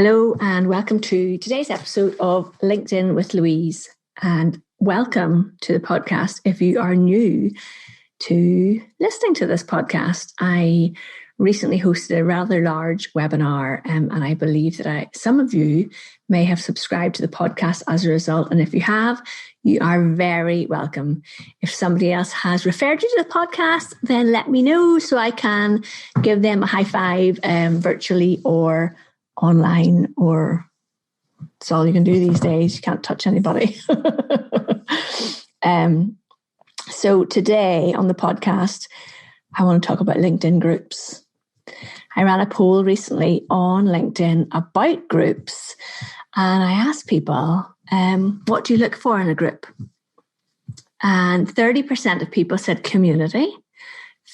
Hello and welcome to today's episode of LinkedIn with Louise, and welcome to the podcast. If you are new to listening to this podcast, I recently hosted a rather large webinar, and I believe that some of you may have subscribed to the podcast as a result. And if you have, you are very welcome. If somebody else has referred you to the podcast, then let me know so I can give them a high five virtually or online, or it's all you can do these days. You can't touch anybody. So today on the podcast, I want to talk about LinkedIn groups. I ran a poll recently on LinkedIn about groups, and I asked people, what do you look for in a group? And 30% of people said community,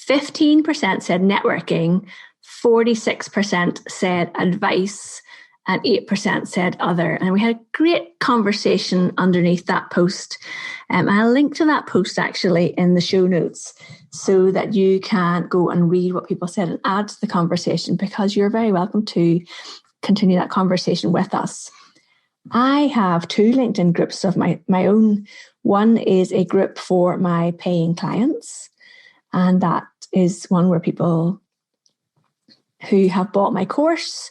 15% said networking, 46% said advice, and 8% said other. And we had a great conversation underneath that post. I'll link to that post actually in the show notes so that you can go and read what people said and add to the conversation, because you're very welcome to continue that conversation with us. I have two LinkedIn groups of my own. One is a group for my paying clients, and that is one where people who have bought my course,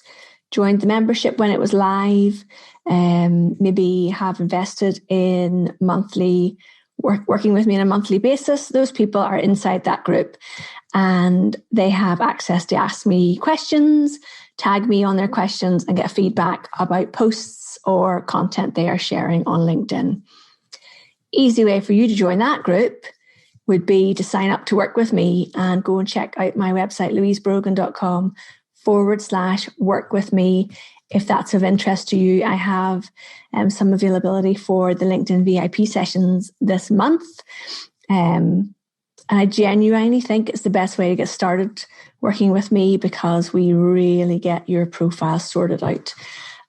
joined the membership when it was live, maybe have invested in monthly working with me on a monthly basis. Those people are inside that group, and they have access to ask me questions, tag me on their questions, and get feedback about posts or content they are sharing on LinkedIn. Easy way for you to join that group would be to sign up to work with me and go and check out my website, louisebrogan.com/work with me. If that's of interest to you, I have some availability for the LinkedIn VIP sessions this month. And I genuinely think it's the best way to get started working with me, because we really get your profile sorted out.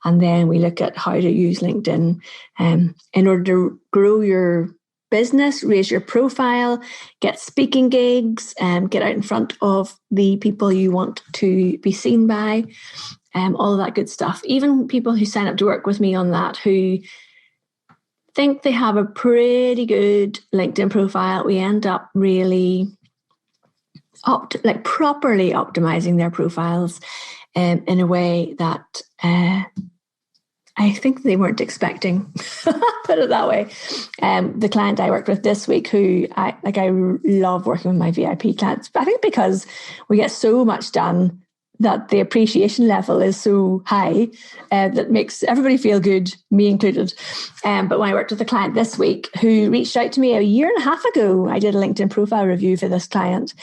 And then we look at how to use LinkedIn in order to grow your business, raise your profile, get speaking gigs, get out in front of the people you want to be seen by, all of that good stuff. Even people who sign up to work with me on that, who think they have a pretty good LinkedIn profile, we end up really properly optimizing their profiles in a way that I think they weren't expecting. Put it that way. The client I worked with this week, who I love working with my VIP clients, I think because we get so much done that the appreciation level is so high that makes everybody feel good, me included. But when I worked with a client this week who reached out to me a year and a half ago, I did a LinkedIn profile review for this client,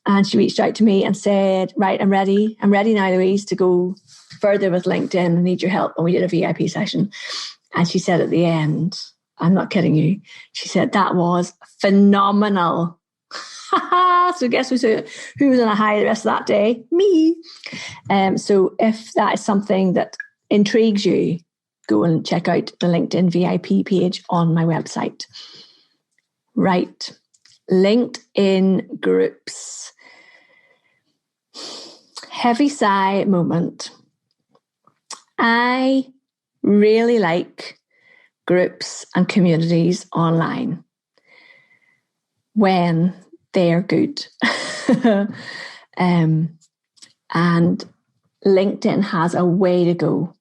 and she reached out to me and said, right, I'm ready now, Louise, to go further with LinkedIn. I need your help. And we did a VIP session. And she said at the end, I'm not kidding you, she said, that was phenomenal. So guess who was on a high the rest of that day? Me. So if that is something that intrigues you, go and check out the LinkedIn VIP page on my website. Right. LinkedIn groups. Heavy sigh moment. I really like groups and communities online when they're good. And LinkedIn has a way to go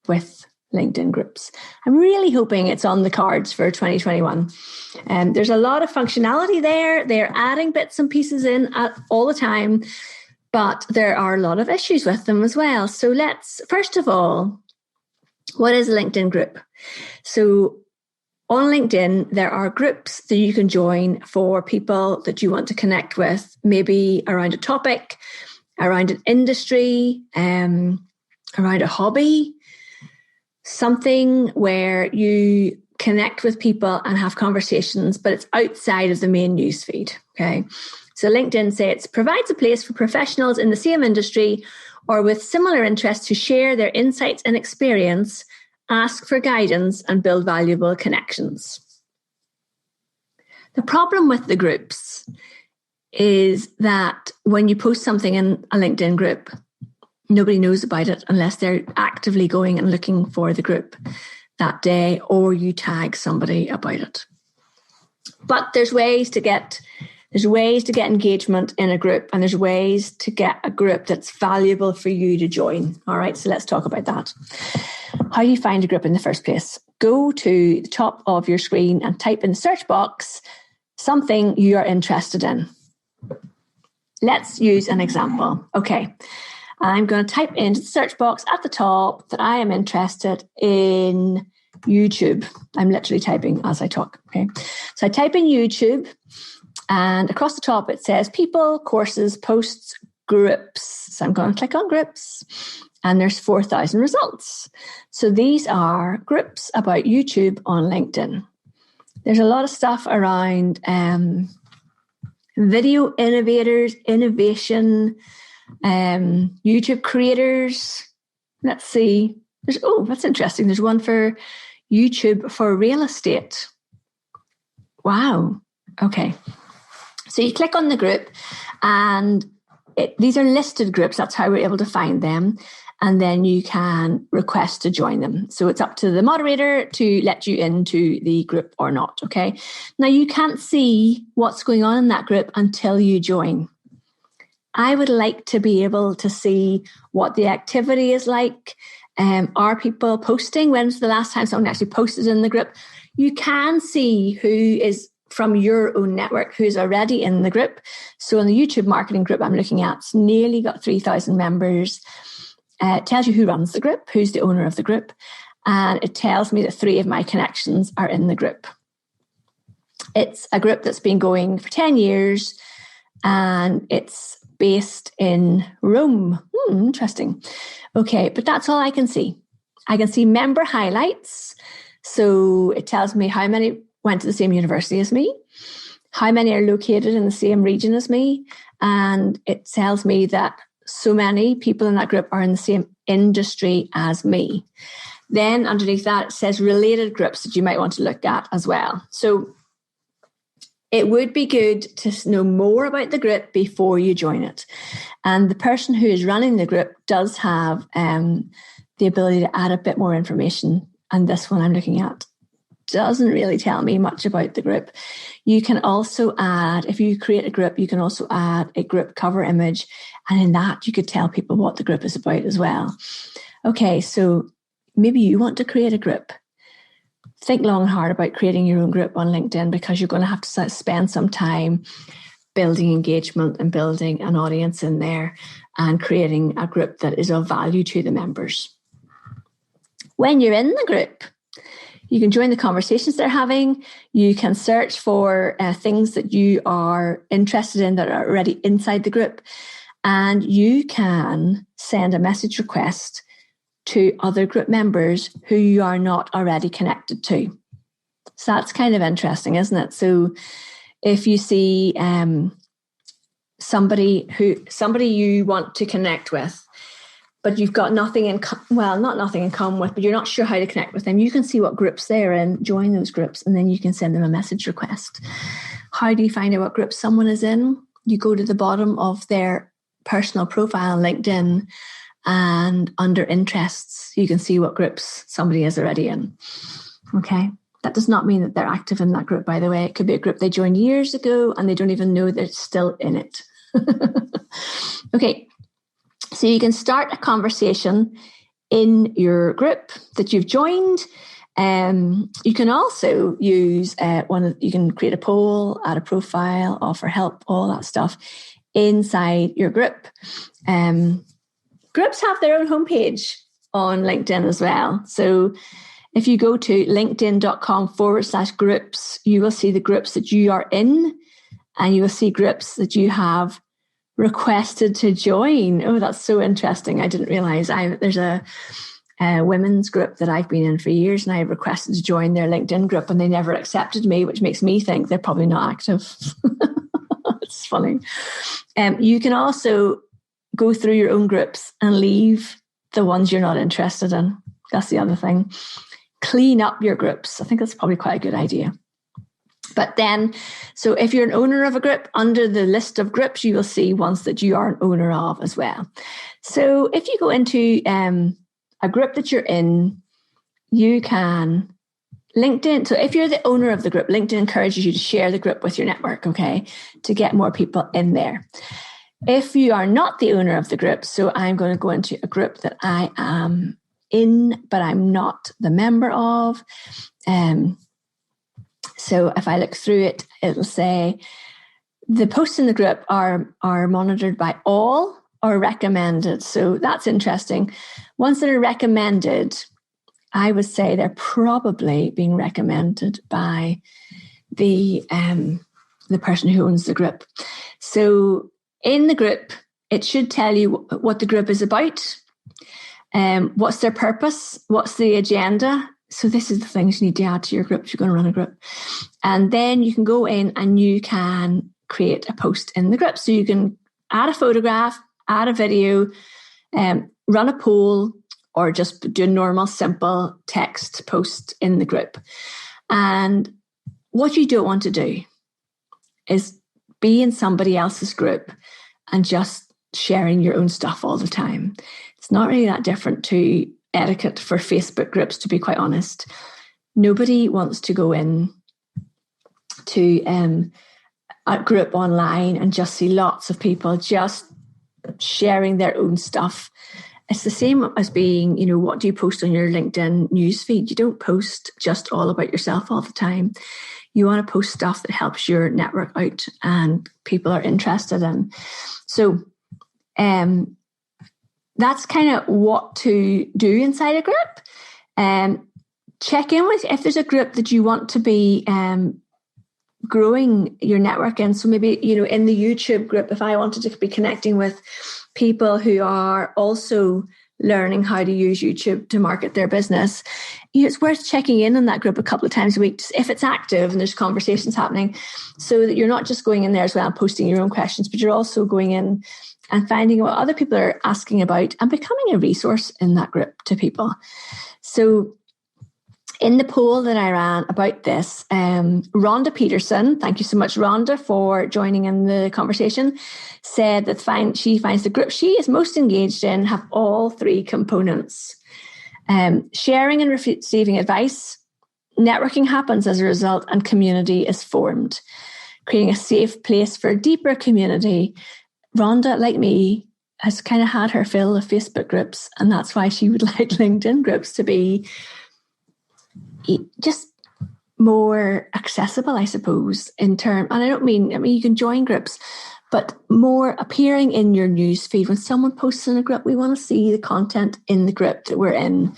with LinkedIn groups. I'm really hoping it's on the cards for 2021. There's a lot of functionality there. They're adding bits and pieces in all the time, but there are a lot of issues with them as well. So let's, first of all, what is a LinkedIn group? So on LinkedIn, there are groups that you can join for people that you want to connect with, maybe around a topic, around an industry, around a hobby, something where you connect with people and have conversations, but it's outside of the main newsfeed. Okay. So LinkedIn provides a place for professionals in the same industry or with similar interests to share their insights and experience, ask for guidance, and build valuable connections. The problem with the groups is that when you post something in a LinkedIn group, Nobody knows about it unless they're actively going and looking for the group that day, or you tag somebody about it. But there's ways to get engagement in a group, and there's ways to get a group that's valuable for you to join. All right, so let's talk about that. How do you find a group in the first place? Go to the top of your screen and type in the search box something you are interested in. Let's use an example. Okay, I'm going to type into the search box at the top that I am interested in YouTube. I'm literally typing as I talk. Okay, so I type in YouTube, and across the top it says people, courses, posts, groups. So I'm going to click on groups, and there's 4,000 results. So these are groups about YouTube on LinkedIn. There's a lot of stuff around video innovators, innovation, YouTube creators. Let's see. That's interesting. There's one for YouTube for real estate. Wow. Okay. So you click on the group, and these are listed groups. That's how we're able to find them. And then you can request to join them. So it's up to the moderator to let you into the group or not. Okay. Now you can't see what's going on in that group until you join. I would like to be able to see what the activity is like. Are people posting? When's the last time someone actually posted in the group? You can see who is from your own network, who's already in the group. So in the YouTube marketing group I'm looking at, it's nearly got 3,000 members. It tells you who runs the group, who's the owner of the group. And it tells me that 3 of my connections are in the group. It's a group that's been going for 10 years, and it's based in Rome. Interesting. Okay, but that's all I can see. I can see member highlights. So it tells me how many went to the same university as me, how many are located in the same region as me, and it tells me that so many people in that group are in the same industry as me. Then underneath that, it says related groups that you might want to look at as well. So it would be good to know more about the group before you join it. And the person who is running the group does have the ability to add a bit more information. And this one I'm looking at doesn't really tell me much about the group. You can also add, if you create a group, you can also add a group cover image. And in that, you could tell people what the group is about as well. Okay, so maybe you want to create a group. Think long and hard about creating your own group on LinkedIn, because you're going to have to spend some time building engagement and building an audience in there and creating a group that is of value to the members. When you're in the group, you can join the conversations they're having. You can search for things that you are interested in that are already inside the group. And you can send a message request to other group members who you are not already connected to. So that's kind of interesting, isn't it? So if you see somebody you want to connect with, but you've got nothing in not nothing in common with, but you're not sure how to connect with them, you can see what groups they're in, join those groups, and then you can send them a message request. How do you find out what group someone is in? You go to the bottom of their personal profile on LinkedIn, and under interests, you can see what groups somebody is already in. Okay. That does not mean that they're active in that group, by the way. It could be a group they joined years ago and they don't even know they're still in it. Okay. So you can start a conversation in your group that you've joined. You can also use you can create a poll, add a profile, offer help, all that stuff inside your group. Groups have their own homepage on LinkedIn as well. So if you go to linkedin.com/groups, you will see the groups that you are in, and you will see groups that you have requested to join. Oh, that's so interesting. I didn't realize there's a women's group that I've been in for years, and I requested to join their LinkedIn group and they never accepted me, which makes me think they're probably not active. It's funny. You can also go through your own groups and leave the ones you're not interested in. That's the other thing. Clean up your groups. I think that's probably quite a good idea. But then, so if you're an owner of a group, under the list of groups, you will see ones that you are an owner of as well. So if you go into a group that you're in, you can LinkedIn. So if you're the owner of the group, LinkedIn encourages you to share the group with your network, okay, to get more people in there. If you are not the owner of the group, so I'm going to go into a group that I am in, but I'm not the member of. So if I look through it, it'll say the posts in the group are monitored by all or recommended. So that's interesting. Ones that are recommended, I would say they're probably being recommended by the person who owns the group. So in the group, it should tell you what the group is about, what's their purpose, what's the agenda. So this is the things you need to add to your group if you're going to run a group. And then you can go in and you can create a post in the group. So you can add a photograph, add a video, run a poll, or just do a normal, simple text post in the group. And what you don't want to do is be in somebody else's group and just sharing your own stuff all the time. It's not really that different to etiquette for Facebook groups, to be quite honest. Nobody wants to go in to a group online and just see lots of people just sharing their own stuff. It's the same as being, what do you post on your LinkedIn newsfeed? You don't post just all about yourself all the time. You want to post stuff that helps your network out and people are interested in. So that's kind of what to do inside a group. Check in with if there's a group that you want to be growing your network in. So maybe, in the YouTube group, if I wanted to be connecting with people who are also learning how to use YouTube to market their business, it's worth checking in on that group a couple of times a week if it's active and there's conversations happening, so that you're not just going in there as well and posting your own questions, but you're also going in and finding what other people are asking about and becoming a resource in that group to people. So in the poll that I ran about this, Rhonda Peterson, thank you so much, Rhonda, for joining in the conversation, said that she finds the group she is most engaged in have all three components. Sharing and receiving advice, networking happens as a result, and community is formed. Creating a safe place for a deeper community. Rhonda, like me, has kind of had her fill of Facebook groups, and that's why she would like LinkedIn groups to be just more accessible, I suppose, and I mean, you can join groups, but more appearing in your news feed. When someone posts in a group, we want to see the content in the group that we're in.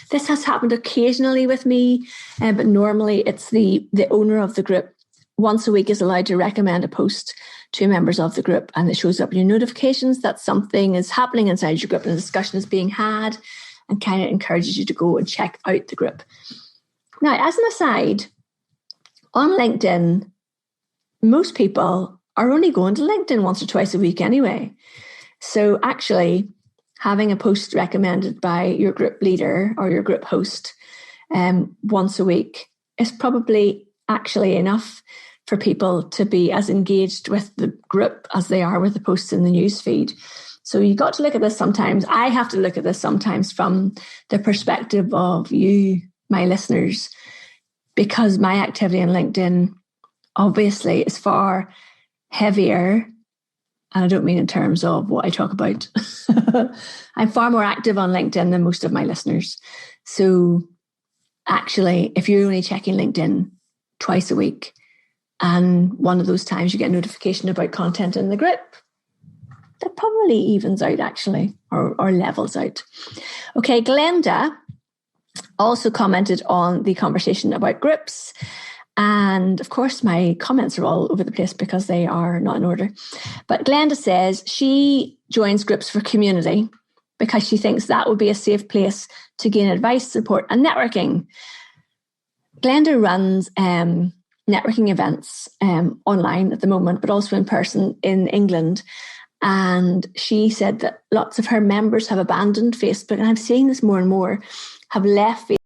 This has happened occasionally with me, but normally it's the owner of the group once a week is allowed to recommend a post to members of the group, and it shows up in your notifications that something is happening inside your group and a discussion is being had, and kind of encourages you to go and check out the group. Now, as an aside, on LinkedIn, most people are only going to LinkedIn once or twice a week anyway. So actually, having a post recommended by your group leader or your group host once a week is probably actually enough for people to be as engaged with the group as they are with the posts in the news feed. So you got to look at this sometimes. I have to look at this sometimes from the perspective of you, my listeners, because my activity on LinkedIn obviously is far heavier. And I don't mean in terms of what I talk about. I'm far more active on LinkedIn than most of my listeners. So actually, if you're only checking LinkedIn twice a week, and one of those times you get a notification about content in the group, that probably evens out actually, or levels out. Okay, Glenda also commented on the conversation about groups. And of course, my comments are all over the place because they are not in order. But Glenda says she joins groups for community because she thinks that would be a safe place to gain advice, support, and networking. Glenda runs networking events online at the moment, but also in person in England. And she said that lots of her members have abandoned Facebook. And I'm seeing this more and more, have left Facebook